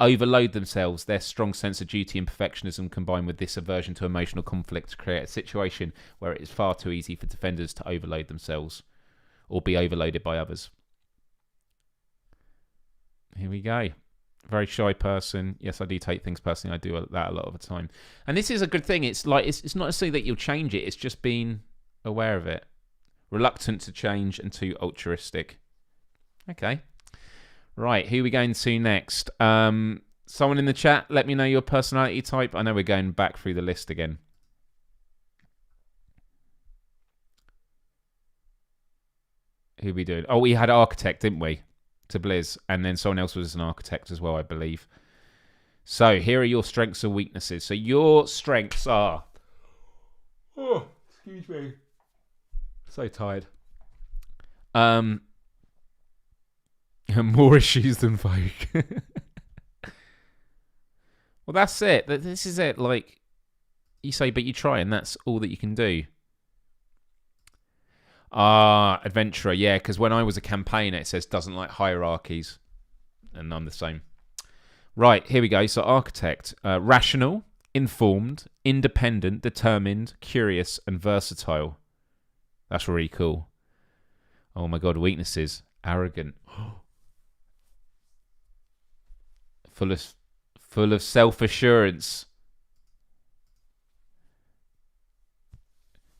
Overload themselves. Their strong sense of duty and perfectionism combined with this aversion to emotional conflict to create a situation where it is far too easy for defenders to overload themselves or be overloaded by others. Here we go. Very shy person. Yes, I do take things personally. I do that a lot of the time. And this is a good thing. It's like it's not necessarily that you'll change it. It's just being aware of it. Reluctant to change and too altruistic. Okay. Right, who are we going to next? Someone in the chat, let me know your personality type. I know we're going back through the list again. Who are we doing? Oh, we had architect, didn't we? To Blizz. And then someone else was an architect as well, I believe. So, here are your strengths and weaknesses. So, your strengths are... Oh, excuse me. So tired. More issues than folk. Well, that's it. This is it. Like, you say, but you try, and that's all that you can do. Adventurer, yeah, because when I was a campaigner, it says doesn't like hierarchies, and I'm the same. Right, here we go. So, architect. Rational, informed, independent, determined, curious, and versatile. That's really cool. Oh my God, weaknesses. Arrogant. full of self-assurance.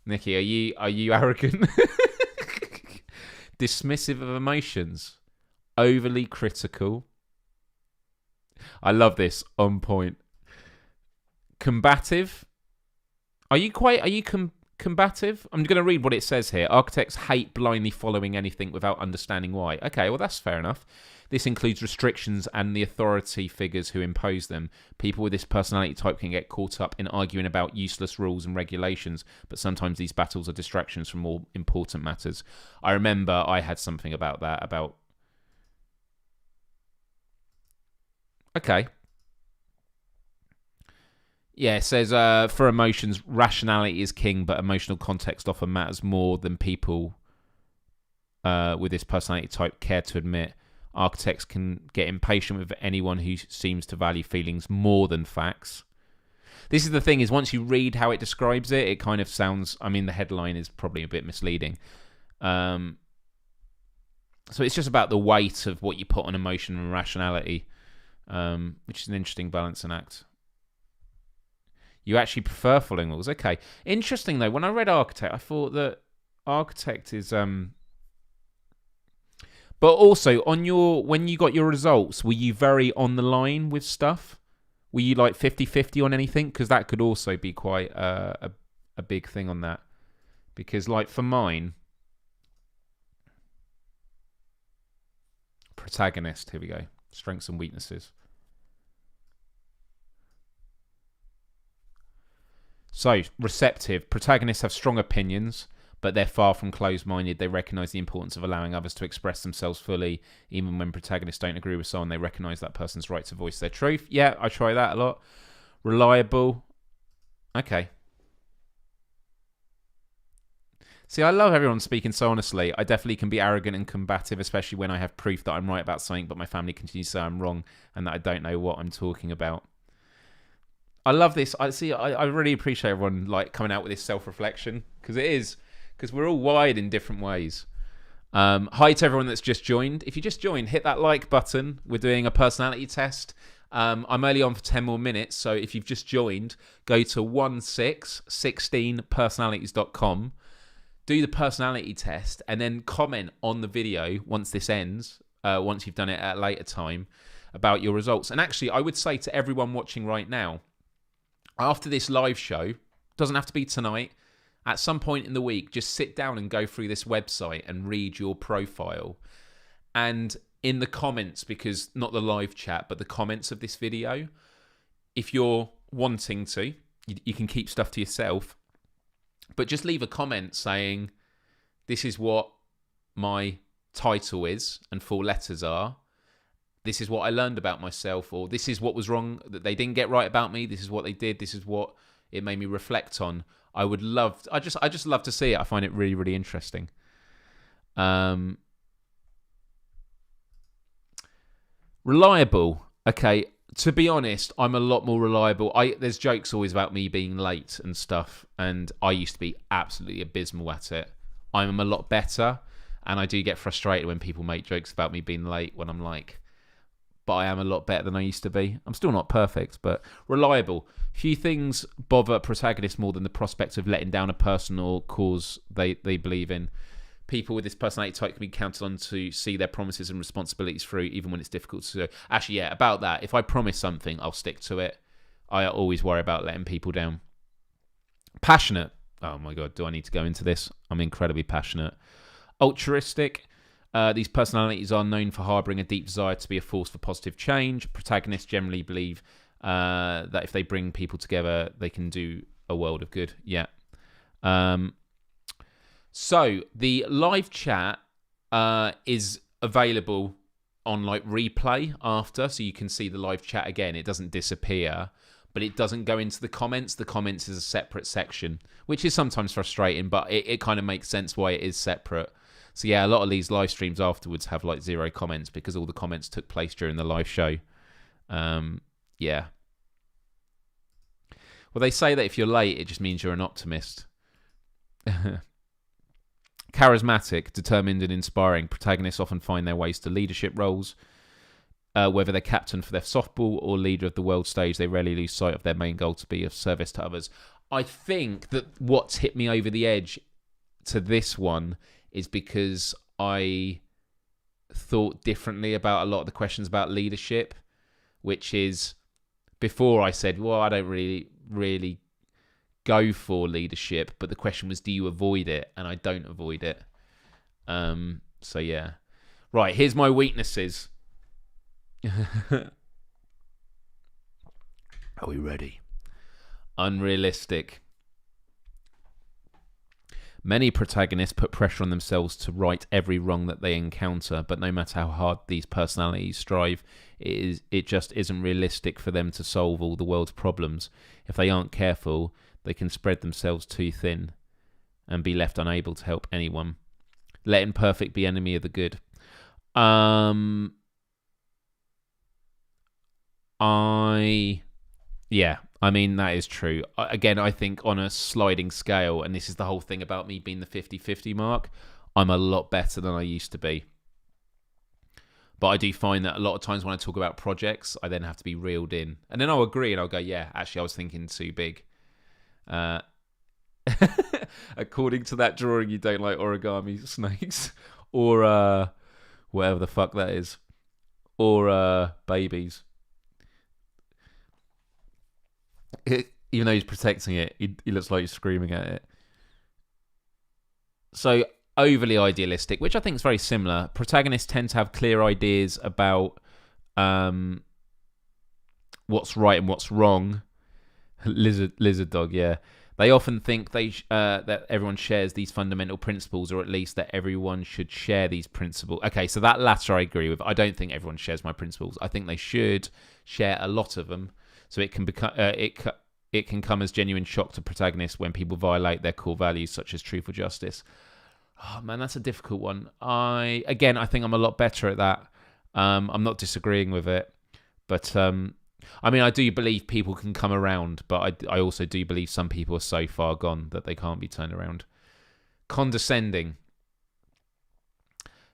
Nikki, are you arrogant? Dismissive of emotions. Overly critical. I love this. On point. Combative. Are you combative? I'm going to read what it says here. Architects hate blindly following anything without understanding why. Okay, well, that's fair enough. This includes restrictions and the authority figures who impose them. People with this personality type can get caught up in arguing about useless rules and regulations, but sometimes these battles are distractions from more important matters. I remember I had something about that, Okay. Yeah, it says, for emotions, rationality is king, but emotional context often matters more than people with this personality type care to admit. Architects can get impatient with anyone who seems to value feelings more than facts. This is the thing, is once you read how it describes it, it kind of sounds... I mean, the headline is probably a bit misleading. So it's just about the weight of what you put on emotion and rationality, which is an interesting balancing act. You actually prefer following rules. Okay. Interesting, though. When I read Architect, I thought that Architect is... But also, when you got your results, were you very on the line with stuff? Were you like 50-50 on anything? Because that could also be quite a big thing on that. Because like for mine... Protagonist, here we go. Strengths and weaknesses. So, receptive. Protagonists have strong opinions, but they're far from closed-minded. They recognise the importance of allowing others to express themselves fully. Even when protagonists don't agree with someone, they recognise that person's right to voice their truth. Yeah, I try that a lot. Reliable. Okay. See, I love everyone speaking so honestly. I definitely can be arrogant and combative, especially when I have proof that I'm right about something, but my family continues to say I'm wrong and that I don't know what I'm talking about. I love this. I really appreciate everyone like coming out with this self-reflection, because we're all wired in different ways. Hi to everyone that's just joined. If you just joined, hit that like button. We're doing a personality test. I'm only on for 10 more minutes, so if you've just joined, go to 16personalities.com, do the personality test, and then comment on the video once this ends, once you've done it at a later time, about your results. And actually, I would say to everyone watching right now, after this live show, doesn't have to be tonight, at some point in the week, just sit down and go through this website and read your profile. And in the comments, because not the live chat, but the comments of this video, if you're wanting to, you can keep stuff to yourself, but just leave a comment saying, this is what my title is and 4 letters are. This is what I learned about myself, or this is what was wrong that they didn't get right about me. This is what they did. This is what it made me reflect on. I just love to see it. I find it really, really interesting. Reliable. Okay, to be honest, I'm a lot more reliable. There's jokes always about me being late and stuff, and I used to be absolutely abysmal at it. I'm a lot better, and I do get frustrated when people make jokes about me being late when I'm like, but I am a lot better than I used to be. I'm still not perfect, but reliable. Few things bother protagonists more than the prospect of letting down a person or cause they believe in. People with this personality type can be counted on to see their promises and responsibilities through, even when it's difficult to do. Actually, yeah, about that. If I promise something, I'll stick to it. I always worry about letting people down. Passionate. Oh my God, do I need to go into this? I'm incredibly passionate. Altruistic. These personalities are known for harbouring a deep desire to be a force for positive change. Protagonists generally believe that if they bring people together, they can do a world of good. Yeah. So the live chat is available on like replay after, so you can see the live chat again. It doesn't disappear, but it doesn't go into the comments. The comments is a separate section, which is sometimes frustrating, but it kind of makes sense why it is separate. So yeah, a lot of these live streams afterwards have like 0 comments because all the comments took place during the live show. Yeah. Well, they say that if you're late, it just means you're an optimist. Charismatic, determined and inspiring, protagonists often find their ways to leadership roles. Whether they're captain for their softball or leader of the world stage, they rarely lose sight of their main goal to be of service to others. I think that what's hit me over the edge to this one is because I thought differently about a lot of the questions about leadership, which is, before I said, well, I don't really go for leadership, but the question was, do you avoid it? And I don't avoid it. So yeah. Right, here's my weaknesses. Are we ready? Unrealistic. Many protagonists put pressure on themselves to right every wrong that they encounter, but no matter how hard these personalities strive, it just isn't realistic for them to solve all the world's problems. If they aren't careful, they can spread themselves too thin and be left unable to help anyone. Let imperfect be enemy of the good. I mean, that is true. Again, I think on a sliding scale, and this is the whole thing about me being the 50-50 mark, I'm a lot better than I used to be. But I do find that a lot of times when I talk about projects, I then have to be reeled in. And then I'll agree and I'll go, yeah, actually, I was thinking too big. According to that drawing, you don't like origami snakes or whatever the fuck that is. Or babies. Even though he's protecting it, he looks like he's screaming at it. So, overly idealistic, which I think is very similar. Protagonists tend to have clear ideas about what's right and what's wrong. Lizard dog, yeah. They often think that everyone shares these fundamental principles, or at least that everyone should share these principles. Okay, so that latter I agree with. I don't think everyone shares my principles. I think they should share a lot of them. So it can become it can come as genuine shock to protagonists when people violate their core values, such as truth or justice. Oh man, that's a difficult one. I think I'm a lot better at that. I'm not disagreeing with it, but I mean, I do believe people can come around, but I also do believe some people are so far gone that they can't be turned around. Condescending.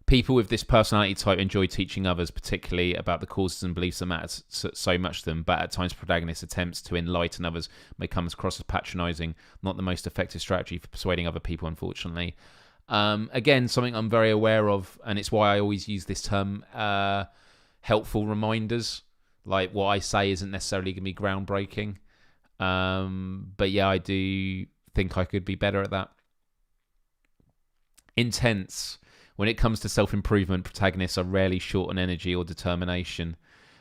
People with this personality type enjoy teaching others, particularly about the causes and beliefs that matter so much to them, but at times protagonists' attempts to enlighten others may come across as patronising, not the most effective strategy for persuading other people, unfortunately. Again, something I'm very aware of, and it's why I always use this term, helpful reminders. Like, what I say isn't necessarily going to be groundbreaking. But yeah, I do think I could be better at that. Intense. When it comes to self-improvement, protagonists are rarely short on energy or determination,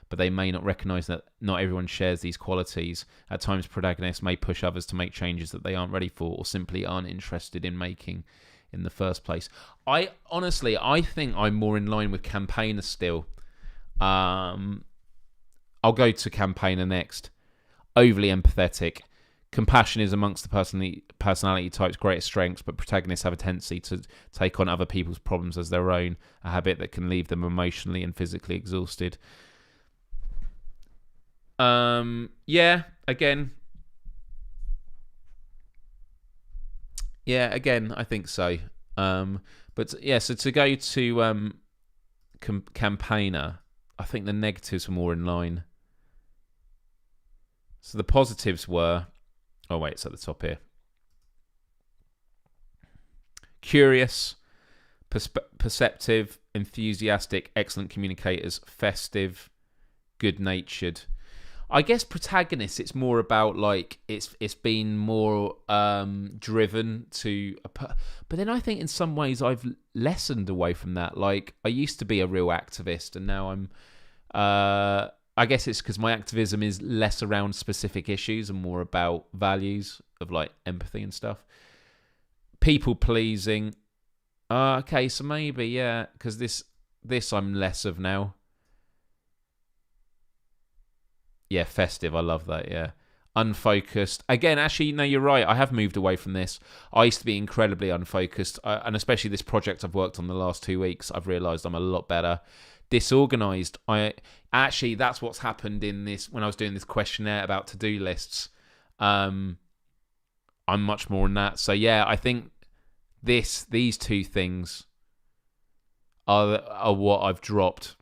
but they may not recognise that not everyone shares these qualities. At times, protagonists may push others to make changes that they aren't ready for or simply aren't interested in making in the first place. I think I'm more in line with Campaigner still. I'll go to Campaigner next. Overly empathetic. Compassion is amongst the personality type's greatest strengths, but protagonists have a tendency to take on other people's problems as their own, a habit that can leave them emotionally and physically exhausted. Again, I think so. But yeah, so to go to Campaigner, I think the negatives were more in line. So the positives were... Oh, wait, it's at the top here. Curious, perceptive, enthusiastic, excellent communicators, festive, good-natured. I guess protagonists, it's more about, like, it's been more driven to... But then I think in some ways I've lessened away from that. Like, I used to be a real activist, and now I'm... I guess it's because my activism is less around specific issues and more about values of, like, empathy and stuff. People pleasing. Okay, so maybe, yeah, because this I'm less of now. Yeah, festive. I love that, yeah. Unfocused. Again, actually, no, you're right. I have moved away from this. I used to be incredibly unfocused. And especially this project I've worked on the last 2 weeks, I've realised I'm a lot better. Disorganized. That's what's happened in this when I was doing this questionnaire about to-do lists. I'm much more in that. So yeah, I think These two things are what I've dropped.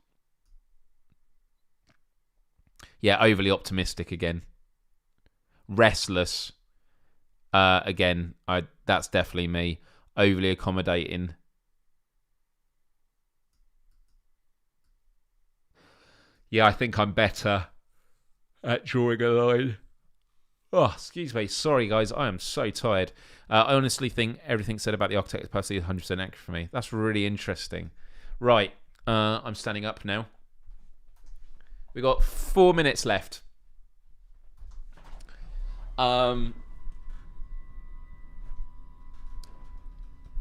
Yeah, overly optimistic again. Restless. Again, that's definitely me. Overly accommodating. Yeah, I think I'm better at drawing a line. Oh, excuse me. Sorry, guys. I am so tired. I honestly think everything said about the architect personally is 100% accurate for me. That's really interesting. Right. I'm standing up now. We got 4 minutes left. I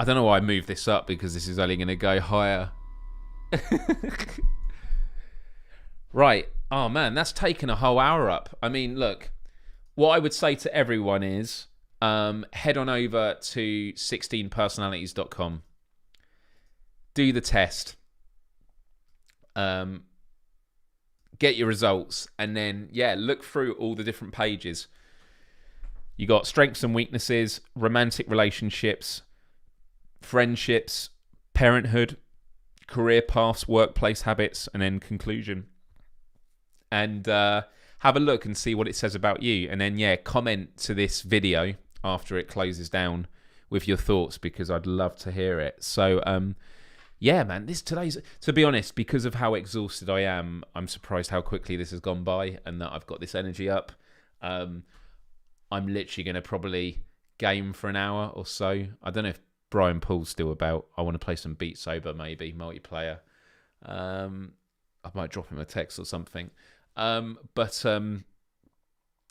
don't know why I moved this up because this is only going to go higher. Right. Oh, man, that's taken a whole hour up. I mean, look, what I would say to everyone is head on over to 16personalities.com. Do the test. Get your results. And then, look through all the different pages. You got strengths and weaknesses, romantic relationships, friendships, parenthood, career paths, workplace habits, and then conclusion. And have a look and see what it says about you. And then, comment to this video after it closes down with your thoughts because I'd love to hear it. So, man, to be honest, because of how exhausted I am, I'm surprised how quickly this has gone by and that I've got this energy up. I'm literally going to probably game for an hour or so. I don't know if Brian Paul's still about. I want to play some Beat Sober, maybe, multiplayer. I might drop him a text or something.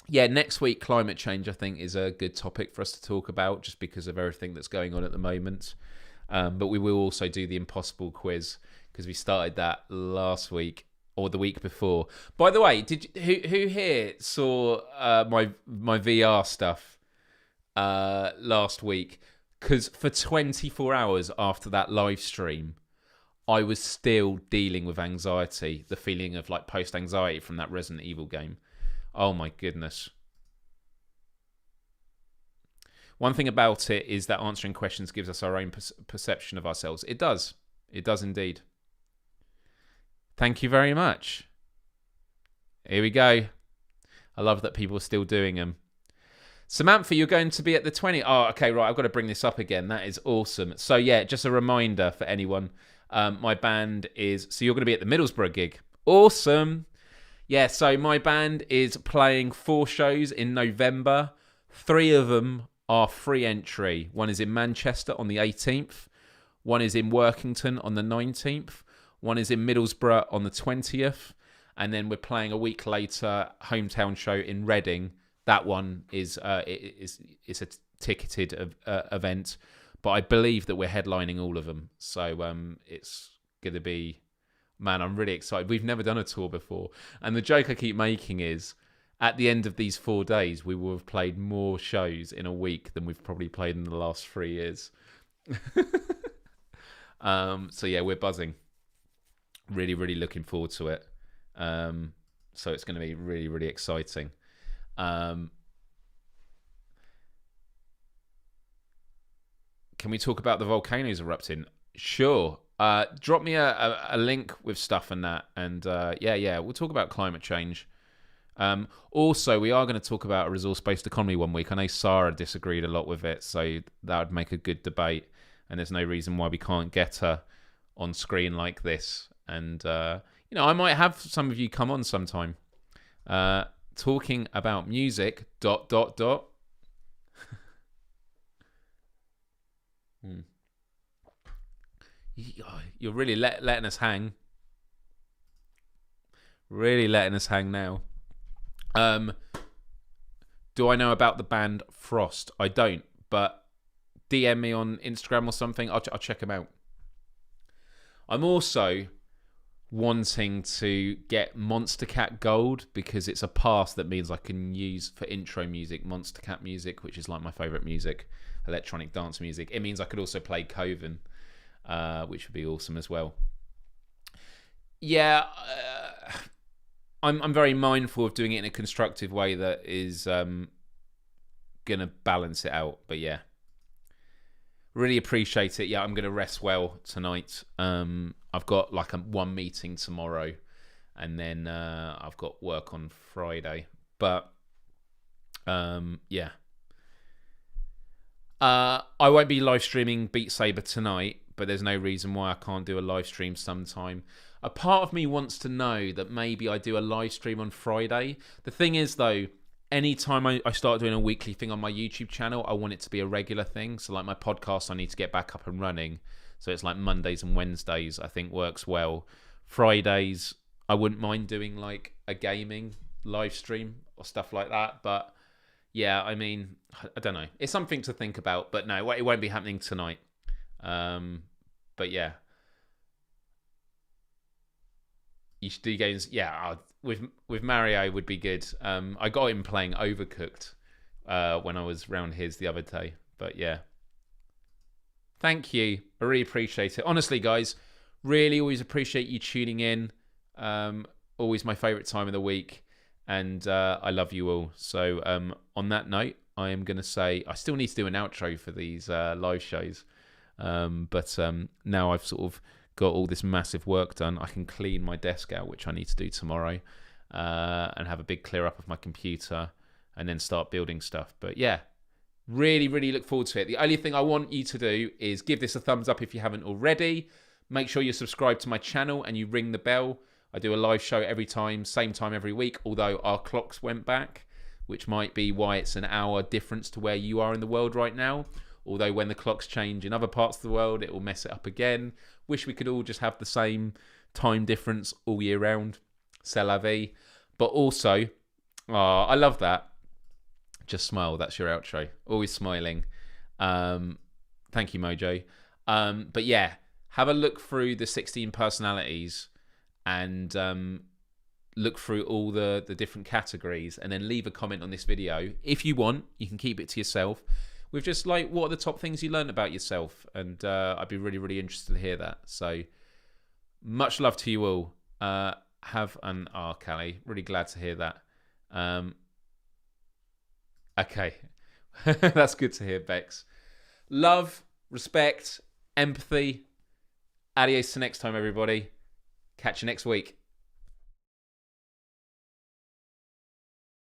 Next week, climate change, I think, is a good topic for us to talk about just because of everything that's going on at the moment. But we will also do the impossible quiz because we started that last week or the week before. By the way, who here saw my VR stuff last week? Because for 24 hours after that live stream, I was still dealing with anxiety, the feeling of like post-anxiety from that Resident Evil game. Oh my goodness. One thing about it is that answering questions gives us our own perception of ourselves. It does. It does indeed. Thank you very much. Here we go. I love that people are still doing them. Samantha, you're going to be at the 20. Oh, okay, right. I've got to bring this up again. That is awesome. So, just a reminder for anyone. My band is... So, you're going to be at the Middlesbrough gig. Awesome. Yeah, so my band is playing 4 shows in November. 3 of them are free entry. One is in Manchester on the 18th. One is in Workington on the 19th. One is in Middlesbrough on the 20th. And then we're playing a week later, hometown show in Reading. That one is it's a ticketed event. But I believe that we're headlining all of them. So it's going to be... Man, I'm really excited. We've never done a tour before. And the joke I keep making is, at the end of these 4 days, we will have played more shows in a week than we've probably played in the last 3 years. We're buzzing. Really, really looking forward to it. So it's going to be really, really exciting. Can we talk about the volcanoes erupting? Sure. Drop me a link with stuff and that. And we'll talk about climate change. Also, we are going to talk about a resource-based economy one week. I know Sarah disagreed a lot with it, so that would make a good debate. And there's no reason why we can't get her on screen like this. And, I might have some of you come on sometime. Talking about music, ... You're really letting us hang. Really letting us hang now. Do I know about the band Frost? I don't, but DM me on Instagram or something. I'll check them out. I'm also wanting to get Monster Cat Gold because it's a pass that means I can use for intro music Monster Cat music, which is like my favourite music, electronic dance music. It means I could also play Coven, which would be awesome as well. Yeah, I'm very mindful of doing it in a constructive way that is gonna balance it out. But yeah, Really appreciate it. Yeah, I'm going to rest well tonight. I've got like one meeting tomorrow, and then I've got work on Friday. But yeah. I won't be live streaming Beat Saber tonight, but there's no reason why I can't do a live stream sometime. A part of me wants to know that maybe I do a live stream on Friday. The thing is, though, anytime I start doing a weekly thing on my YouTube channel, I want it to be a regular thing. So like my podcast, I need to get back up and running. So it's like Mondays and Wednesdays, I think works well. Fridays, I wouldn't mind doing like a gaming live stream or stuff like that. But yeah, I mean, I don't know. It's something to think about. But no, it won't be happening tonight. But yeah. You should do games. Yeah, with Mario would be good. I got him playing Overcooked when I was round his the other day. But yeah, thank you. I really appreciate it. Honestly, guys, really always appreciate you tuning in. Always my favourite time of the week, and I love you all. So on that note, I am going to say I still need to do an outro for these live shows, but now I've sort of got all this massive work done, I can clean my desk out, which I need to do tomorrow, and have a big clear up of my computer, and then start building stuff. But yeah, really, really look forward to it. The only thing I want you to do is give this a thumbs up if you haven't already. Make sure you're subscribed to my channel and you ring the bell. I do a live show every time, same time every week, although our clocks went back, which might be why it's an hour difference to where you are in the world right now. Although when the clocks change in other parts of the world, it will mess it up again. Wish we could all just have the same time difference all year round. C'est la vie. But also, I love that. Just smile. That's your outro. Always smiling. Thank you, Mojo. But yeah, have a look through the 16 personalities and look through all the different categories, and then leave a comment on this video. If you want, you can keep it to yourself. With just like, what are the top things you learned about yourself? And I'd be really, really interested to hear that. So much love to you all. Have an Callie. Really glad to hear that. Okay. That's good to hear, Bex. Love, respect, empathy. Adios to next time, everybody. Catch you next week.